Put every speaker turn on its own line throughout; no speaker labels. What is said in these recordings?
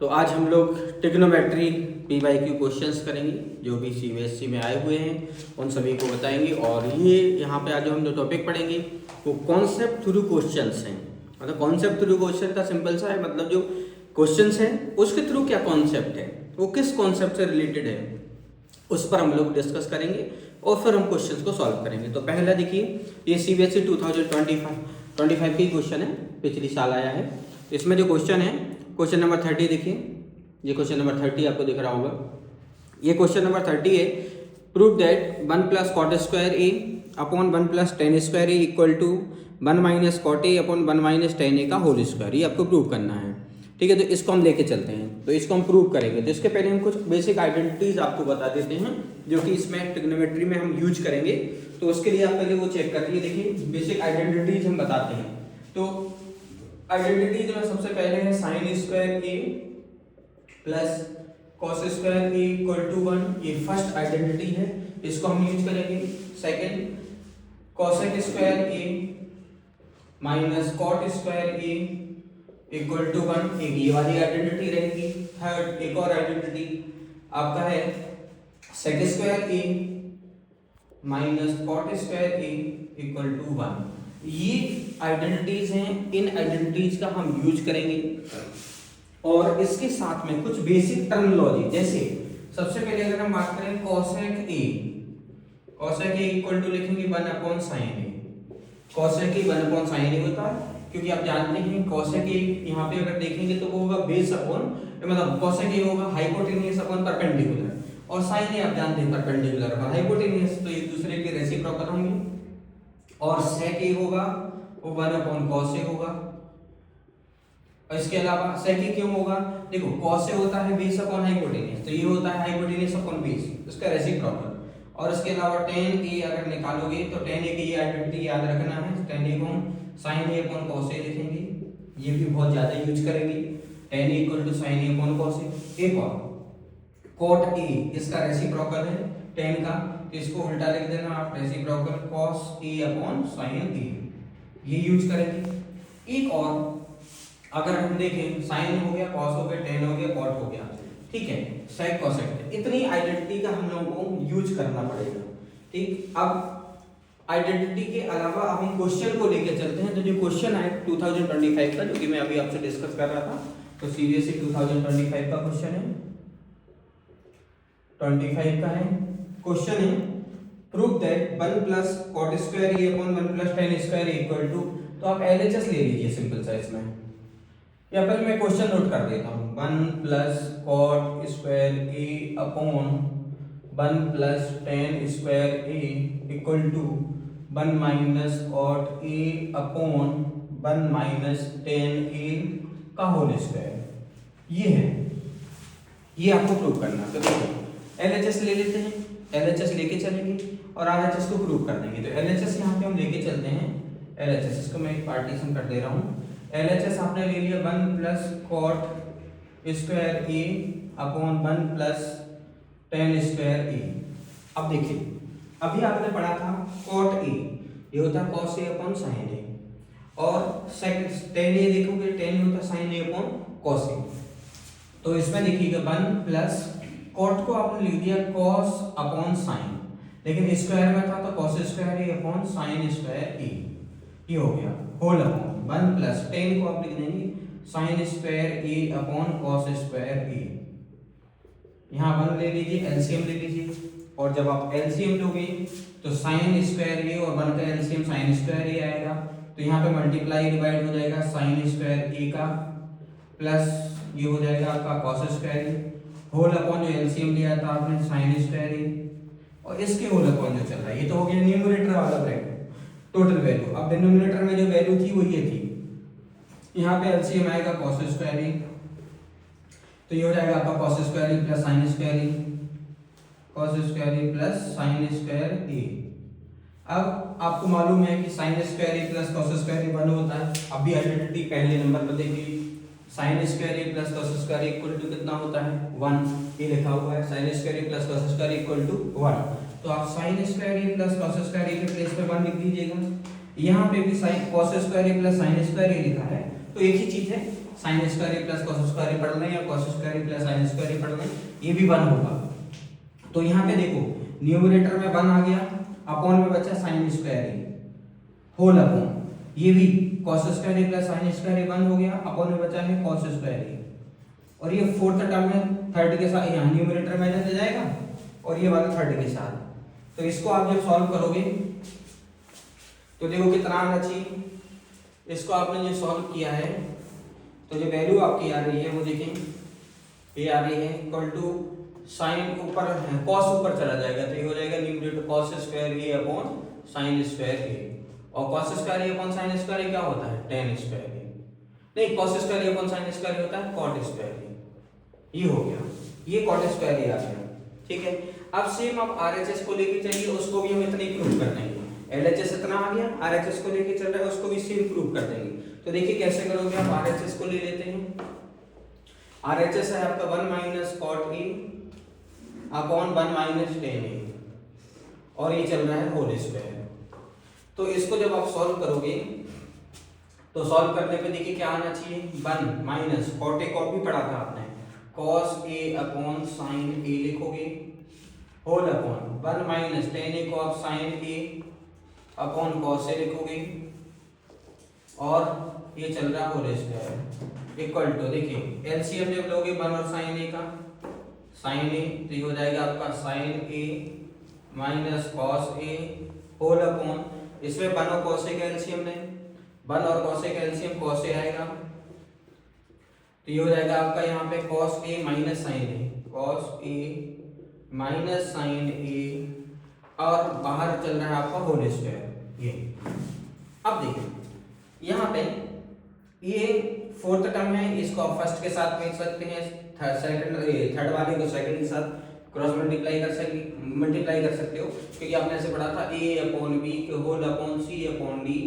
तो आज हम लोग ट्रिग्नोमेट्री PYQ क्वेश्चंस करेंगे जो भी CBSE में आए हुए हैं उन सभी को बताएंगे। और ये यहाँ पे आज जो हम जो टॉपिक पढ़ेंगे वो कॉन्सेप्ट थ्रू क्वेश्चंस हैं। मतलब कॉन्सेप्ट थ्रू क्वेश्चन का सिंपल सा है, मतलब जो क्वेश्चंस हैं उसके थ्रू क्या कॉन्सेप्ट है, वो किस कॉन्सेप्ट से रिलेटेड है, उस पर हम लोग डिस्कस करेंगे और फिर हम क्वेश्चंस को सॉल्व करेंगे। तो पहला देखिए, ये CBSE 2025 की क्वेश्चन है, पिछली साल आया है। इसमें जो क्वेश्चन है क्वेश्चन नंबर 30 देखिए, ये क्वेश्चन नंबर 30 आपको दिख रहा होगा। ये क्वेश्चन नंबर 30 है, prove that 1 plus cot square A upon 1 plus tan square A equal to 1 minus cot A upon 1 minus tan A का होल स्क्वायर। ये आपको प्रूव करना है, ठीक है। तो इसको हम लेके चलते हैं, तो इसको हम प्रूव करेंगे। तो इसके पहले हम कुछ बेसिक आइडेंटिटीज आपको बता देते हैं जो कि इसमें ट्रिग्नोमेट्री में हम यूज करेंगे। तो उसके लिए आप पहले वो चेक कर लीजिए। देखिए बेसिक आइडेंटिटीज हम बताते हैं। तो आइडेंटिटीज में सबसे पहले है sine square A plus cos square A equal to 1। ये फर्स्ट आइडेंटिटी है, इसको हम यूज करेंगे। Second, cosec square A minus cot square A equal to 1, एक ये वाली आइडेंटिटी रहेगी। थर्ड, एक और आइडेंटिटी आपका है sec square A minus cot square A equal to 1। ये आइडेंटिटीज हैं, इन आइडेंटिटीज का हम यूज करेंगे। और इसके साथ में कुछ बेसिक टर्मिनोलॉजी, जैसे सबसे पहले अगर हम बात करें कॉसेक ए इक्वल टू लिखेंगे 1 upon sine A. Cosec A 1 upon sine A होता है, क्योंकि आप जानते हैं कॉसेक ए यहाँ पे अगर देखेंगे तो वो होगा बेस अपॉन, मतलब कॉसेक ए होगा हाइपोटेनियस अपॉन परपेंडिकुलर, और साइन ए आप जानते हैं परपेंडिकुलर अपॉन हाइपोटेनियस, तो एक दूसरे के रेसिप्रोकल होंगे। और सेक ए होगा वो 1 अपॉन कॉस ए होगा। और इसके अलावा सेक ए क्यों होगा, देखो कॉस ए होता है बेस अपॉन हाइपोटेनियस, तो ये होता है हाइपोटेनियस अपॉन बेस, इसका रेसिप्रोकल। और इसके अलावा टेन ए अगर निकालोगे तो टेन ए की ये आइडेंटिटी याद रखना है, टेन ए को sine A upon cos A लिखेंगे। ये भी बहुत ज्यादा यूज करेंगे, tan A equal to sine A upon cos A. एक और कॉट ए, इसका रेसिप्रोकल है टेन का, तो इसको उल्टा लिख देना आप, reciprocal cos A upon sine ए, ये यूज करेंगे। एक और अगर हम देखें, साइन हो गया, कॉस हो गया, टेन हो गया, कॉट हो गया, ठीक है, सेक कॉसेक, इतनी आइडेंटिटी का हम लोगों को यूज करना पड़ेगा, ठीक। अब आइडेंटिटी के अलावा अब हम क्वेश्चन को लेकर चलते हैं। तो जो क्वेश्चन है 2025 का, जो कि मैं अभी आपसे डिस्कस कर रहा था, तो CBSE 2025 का क्वेश्चन है, 25 का है। क्वेश्चन है prove that 1 plus cot square A upon 1 plus tan square equal to, तो आप LHS ले लीजिए सिंपल सा इसमें, या पहले मैं क्वेश्चन नोट कर देता हूँ। 1 plus cot square A upon 1 plus tan square A equal to 1 minus cot A upon 1 minus tan A का होल स्क्वायर। ये है, ये आपको प्रूव करना है। तो देखो LHS ले लेते हैं, LHS लेके चलेंगे और RHS को प्रूव कर देंगे। तो LHS यहाँ पे हम लेके चलते हैं। LHS इसको मैं एक पार्टीशन कर दे रहा हूँ। LHS आपने ले लिया 1 plus cot square A upon 1 plus tan square ए। अब देखिए, अभी आपने पढ़ा था कॉट ए, ये होता है कॉस ए अपॉन साइन ए, और सेकंड टेन ए देखोगे, टेन होता है साइन ए अपॉन कॉस ए। तो इसमें देखिएगा 1 प्लस कॉट को आपने लिख दिया कॉस अपॉन साइन, लेकिन स्क्वायर में था तो cos square A upon sine square ए, ये हो गया होल अपॉन 1 प्लस टेन को आप लिख देंगे sign square A upon cos square ए। यहाँ 1 ले लीजिए, एलसीएम ले लीजिए, और जब आप एलसीएम लोगे तो साइन स्क्वायर ए और 1 का एलसीएम साइन स्क्वायर ए आएगा, तो यहाँ पे मल्टीप्लाई डिवाइड हो जाएगा साइन स्क्वायर ए का प्लस ये हो जाएगा आपका कॉस स्क्वायर ए, होल अपॉन जो एलसीएम लिया था आपने साइन स्क्वायर ए, और इसके होल अपॉन जो चल रहा है, ये तो हो गया न्यूमरेटर वाला ब्रैकेट टोटल वैल्यू। अब डिनोमिनेटर में जो वैल्यू थी वो ये थी, यहाँ पे एलसीएम आएगा कॉस स्क्वायर ए, तो ये हो जाएगा आपका cos square A plus sine square A, cos square A plus sine square ए। अब आपको मालूम है कि sign square A plus cos square ए 1 होता है। अब भी आइडेंटिटी पहले नंबर पर देखिए, sine square A plus cos square A equal to कितना होता है 1, ये लिखा हुआ है, sine square A plus cos square A equal to 1। तो आप sine square A plus cos square A के प्लेस पे 1 लिख दीजिएगा। यहाँ पे भी sine cos square A plus sine square A लिखा है, तो एक ही चीज है, sine square plus cos square पढ़ लें या cos square plus sine square पढ़ लें, ये भी 1 होगा। तो यहाँ पे देखो न्यूमरेटर में 1 आ गया, अपॉन में बचा साइन स्क्वायर होल अपॉन, ये भी cos square plus sine square 1 हो गया, अपॉन में बचा है कॉस स्क्वायर, और ये फोर्थ टर्म में थर्ड के साथ यहाँ न्यूमरेटर में आ जाएगा और ये वाला थर्ड के साथ। तो इसको आप जब सॉल्व करोगे तो देखो कितना आना चाहिए, इसको आपने जो सॉल्व किया है तो जो वैल्यू आपकी आ रही है वो देखें, ये आ रही है इक्वल टू साइन ऊपर है, कॉस ऊपर चला जाएगा तो ये हो जाएगा numerator cos square A upon sine square ए, और cos square A upon sine square क्या होता है टेन स्क्वायर ए, नहीं cos square A upon sine square होता है कॉट स्क्वायर ए, ये हो गया, ये कॉट स्क्वायर ए आ गया। ठीक है, अब सेम आप आरएचएस को लेके चलिए, उसको भी हम इतना ही प्रूव कर देंगे, एलएचएस इतना आ गया, आरएचएस को लेके चल रहा है उसको भी सेम प्रूव कर देंगे। तो देखिए कैसे करोगे आप, आरएचएस को ले लेते हैं, आरएचएस है आपका 1 minus cot A upon 1 minus tan A, और ये चल रहा है होल स्क्वायर। तो इसको जब आप सॉल्व करोगे तो सॉल्व करने पे देखिए क्या आना चाहिए, 1 माइनस कॉट ए कॉट भी पढ़ा था आपने, कॉस ए अपॉन साइन ए लिखोगे, whole upon 1 minus tan A को आप साइन ए अपॉन कॉस ए लिखोगे, और ये चल रहा है होल स्क्वायर इक्वल टू, देखिए एलसीएम जब लोगे 1 और साइन ए का, साइन ए तो ये हो जाएगा आपका sign A minus cos A whole upon, इसमें 1 और कॉस ए का एलसीएम नहीं, 1 और कॉस ए का एलसीएम कॉस ए आएगा, तो ये हो जाएगा आपका यहाँ पे cos A minus sign A, cos A minus sign ए, और बाहर चल रहा है आपका होल स्क्वायर ये। अब देखिए यहाँ पे ये फोर्थ टर्म है, इसको आप फर्स्ट के साथ देख सकते हैं, थर्ड वाले को सेकंड के साथ क्रॉस मल्टीप्लाई कर सकते हो, क्योंकि आपने ऐसे पढ़ा था a upon B whole upon C upon D,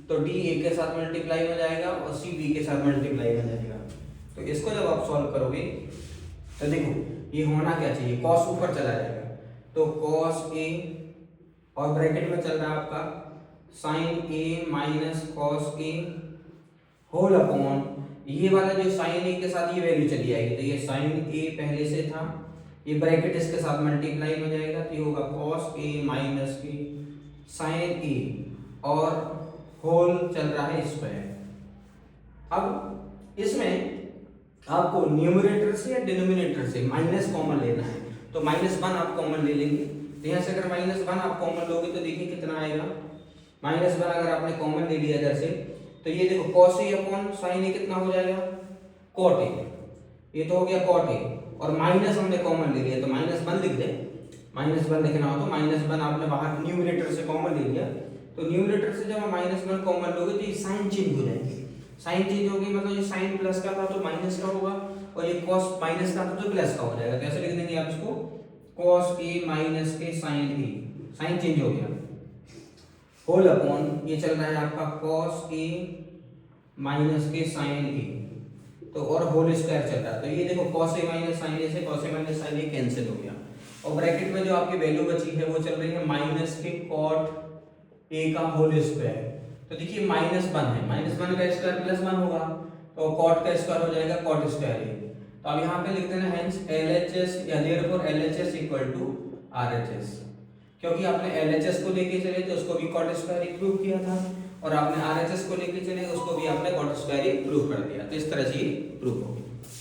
तो d a के साथ मल्टीप्लाई हो जाएगा और c b के साथ मल्टीप्लाई हो जाएगा। तो इसको जब आप सॉल्व करोगे तो देखो ये होना क्या चाहिए, cos ऊपर चला जाएगा, तो cos a और ब्रैकेट में चल रहा है आपका sin a minus cos a whole upon, ये वाला जो sin a के साथ ये वैल्यू चली आएगी, तो ये sin a पहले से था, ये ब्रैकेट इसके साथ मल्टीप्लाई हो जाएगा, तो ये होगा cos a minus a sin a और होल चल रहा है स्क्वायर। अब इसमें आपको न्यूमरेटर से या डिनोमिनेटर से माइनस कॉमन लेना है, तो -1 आप कॉमन ले लेंगे, तो यहाँ से अगर -1 आप कॉमन लोगे तो देखिए कितना आएगा, -1 अगर आपने कॉमन ले लिया इधर से, तो ये देखो cos a upon sin a कितना हो जाएगा cot a, ये तो हो गया cot a, और माइनस हमने कॉमन ले लिया तो -1 लिख दे, -1 लिखना हो तो -1 आपने बाहर न्यूमरेटर से कॉमन ले लिया, तो न्यूमरेटर से जब -1 कॉमन लोगे तो ये साइन चेंज हो जाएगी, साइन चेंज होगी मतलब ये साइन प्लस का था तो माइनस का होगा, और ये cos माइनस का था तो प्लस का हो जाएगा, कैसे लिख देंगे आप इसको, cos a माइनस के sin a, साइन चेंज हो गया, होल अपॉन ये चल रहा है आपका cos a माइनस के sin a, तो और होल स्क्वायर चल रहा है, तो ये देखो cos a minus sin a से cos a minus sin a cancel हो गया, और ब्रैकेट में जो आपकी वैल्यू बची है वो चल रही है माइनस के cot a का होल स्क्वायर, तो देखिए -1 है, -1 का स्क्वायर +1 होगा, तो cot का स्क्वायर हो जाएगा cot स्क्वायर a, तो अब यहाँ पे लिख देना हेंस LHS या therefore LHS equal to RHS, क्योंकि आपने LHS को लेके चले तो उसको भी cot स्क्वायर प्रूव किया था, और आपने RHS को लेके चले उसको भी आपने cot स्क्वायर प्रूव कर दिया, तो इस तरह से ये प्रूव हो